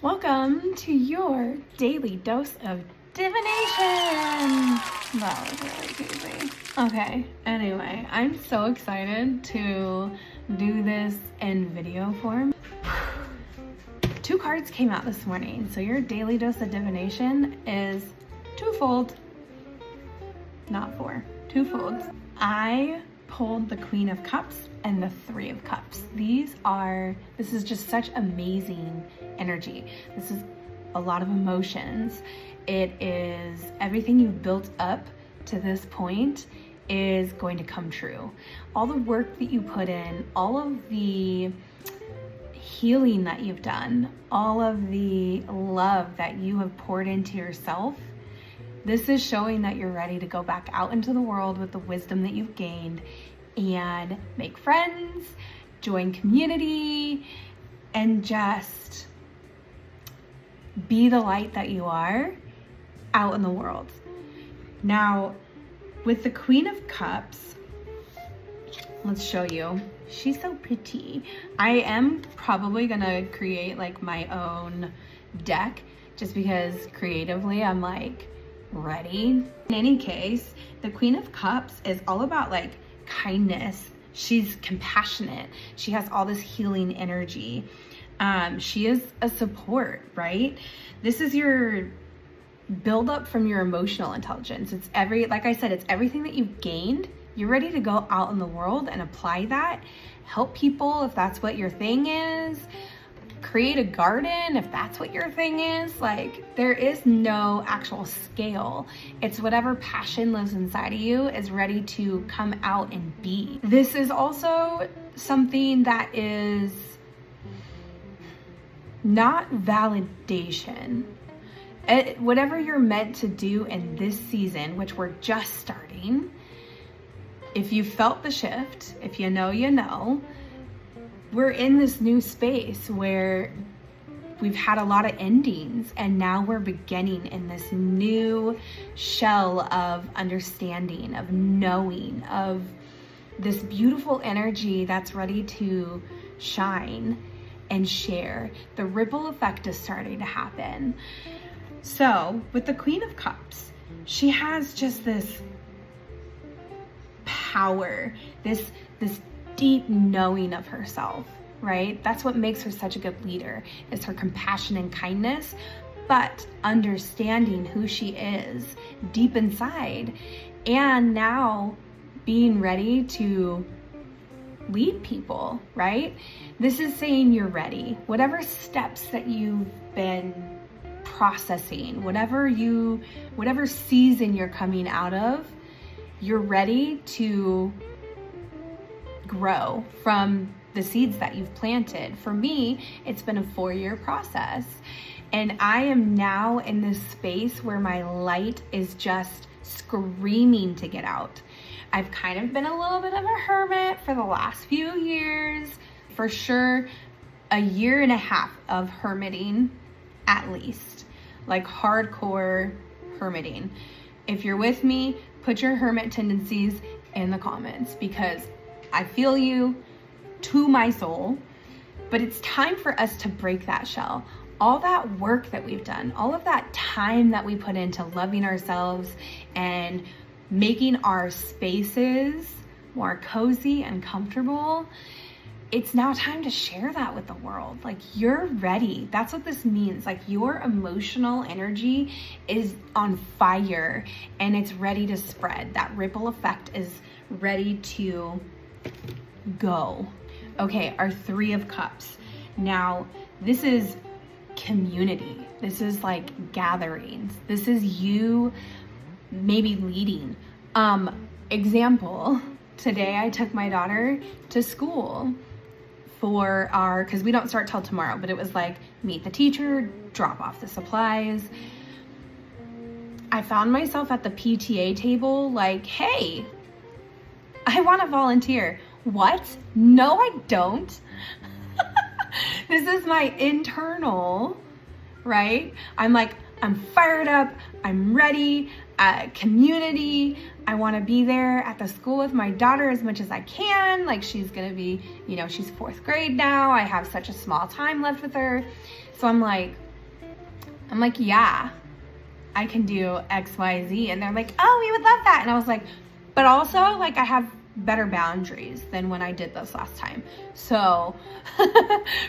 Welcome to your daily dose of divination. That was really crazy. Okay, anyway, I'm so excited to do this in video form. 2 cards came out this morning, so your daily dose of divination is twofold. Not 4, twofold. I pulled the Queen of Cups and the 3 of Cups. This is just such amazing energy. This is a lot of emotions. It is everything you've built up to this point is going to come true. All the work that you put in, all of the healing that you've done, all of the love that you have poured into yourself, this is showing that you're ready to go back out into the world with the wisdom that you've gained and make friends, join community, and just be the light that you are out in the world. Now, with the Queen of Cups, let's show you. She's so pretty. I am probably gonna create like my own deck just because creatively I'm like ready. In any case, the Queen of Cups is all about like kindness. She's compassionate. She has all this healing energy. She is a support, right? This is your build up from your emotional intelligence. Like I said, it's everything that you've gained. You're ready to go out in the world and apply that, help people if that's what your thing is, create a garden if that's what your thing is. Like, there is no actual scale. It's whatever passion lives inside of you is ready to come out and be. This is also something that is not validation. Whatever you're meant to do in this season, which we're just starting, if you felt the shift, if you know, you know, we're in this new space where we've had a lot of endings and now we're beginning in this new shell of understanding, of knowing, of this beautiful energy that's ready to shine and share. The ripple effect is starting to happen. So with the Queen of Cups, she has just this power, this deep knowing of herself, right? That's what makes her such a good leader, is her compassion and kindness, but understanding who she is deep inside, and now being ready to lead people, right? This is saying you're ready. Whatever steps that you've been processing, whatever season you're coming out of, you're ready to grow from the seeds that you've planted. For me, it's been a 4-year process, and I am now in this space where my light is just screaming to get out. I've kind of been a little bit of a hermit for the last few years, for sure a 1.5 years of hermiting at least, like hardcore hermiting. If you're with me, put your hermit tendencies in the comments because I feel you to my soul. But it's time for us to break that shell. All that work that we've done, all of that time that we put into loving ourselves and making our spaces more cozy and comfortable, it's now time to share that with the world. Like, you're ready. That's what this means. Like, your emotional energy is on fire and it's ready to spread. That ripple effect is ready to go. Okay, our 3 of Cups. Now, this is community. This is like gatherings. This is you maybe leading. Example, today I took my daughter to school because we don't start till tomorrow, but it was like meet the teacher, drop off the supplies. I found myself at the PTA table like, hey, I want to volunteer. What? No, I don't. This is my internal, right? I'm like, I'm fired up. I'm ready. Community. I want to be there at the school with my daughter as much as I can. Like, she's going to be, she's 4th grade now. I have such a small time left with her. So I'm like, I'm like, yeah, I can do X, Y, Z. And they're like, oh, we would love that. And I was like, but also like I have better boundaries than when I did this last time. So,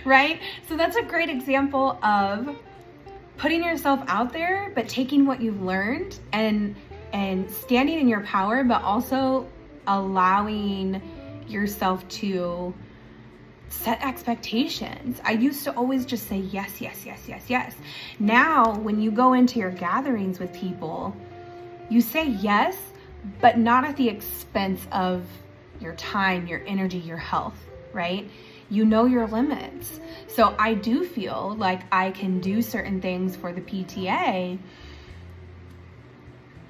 right? So that's a great example of putting yourself out there, but taking what you've learned and standing in your power, but also allowing yourself to set expectations. I used to always just say yes, yes, yes, yes, yes. Now, when you go into your gatherings with people, you say yes, but not at the expense of your time, your energy, your health, right? You know your limits. So I do feel like I can do certain things for the PTA,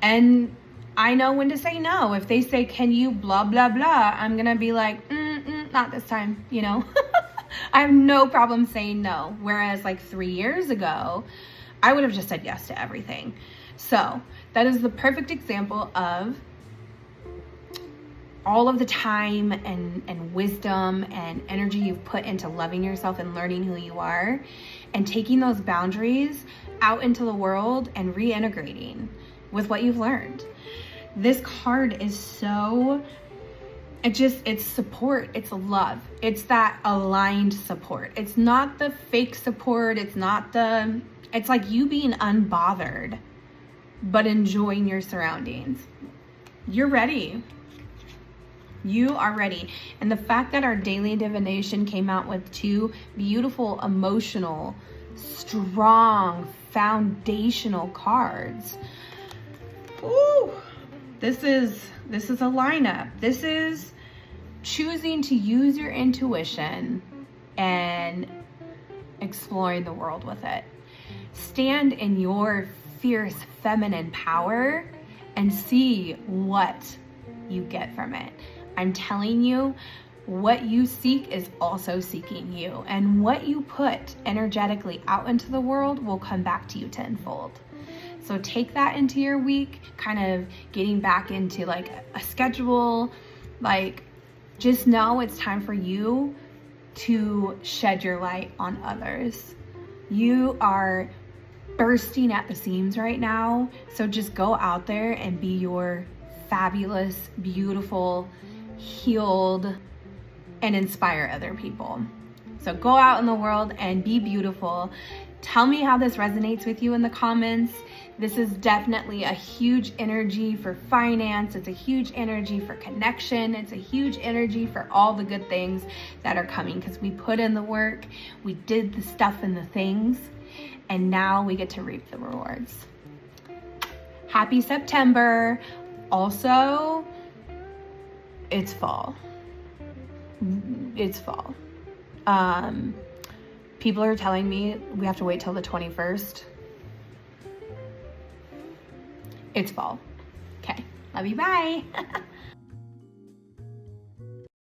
and I know when to say no. If they say, can you blah, blah, blah, I'm gonna be like, not this time, you know? I have no problem saying no. Whereas like 3 years ago, I would have just said yes to everything. So that is the perfect example of all of the time and wisdom and energy you've put into loving yourself and learning who you are, and taking those boundaries out into the world and reintegrating with what you've learned. This card is so, it's support, it's love. It's that aligned support. It's not the fake support. It's like you being unbothered, but enjoying your surroundings. You're ready. You are ready. And the fact that our daily divination came out with 2 beautiful, emotional, strong, foundational cards. Ooh, this is a lineup. This is choosing to use your intuition and exploring the world with it. Stand in your fierce feminine power and see what you get from it. I'm telling you, what you seek is also seeking you, and what you put energetically out into the world will come back to you tenfold. So take that into your week, kind of getting back into like a schedule. Like, just know it's time for you to shed your light on others. You are bursting at the seams right now, so just go out there and be your fabulous, beautiful, healed, and inspire other people. So go out in the world and be beautiful. Tell me how this resonates with you in the comments. This is definitely a huge energy for finance. It's a huge energy for connection. It's a huge energy for all the good things that are coming, because we put in the work, we did the stuff and the things, and now we get to reap the rewards. Happy September. Also, it's fall. It's fall. People are telling me we have to wait till the 21st. It's fall. Okay. Love you. Bye.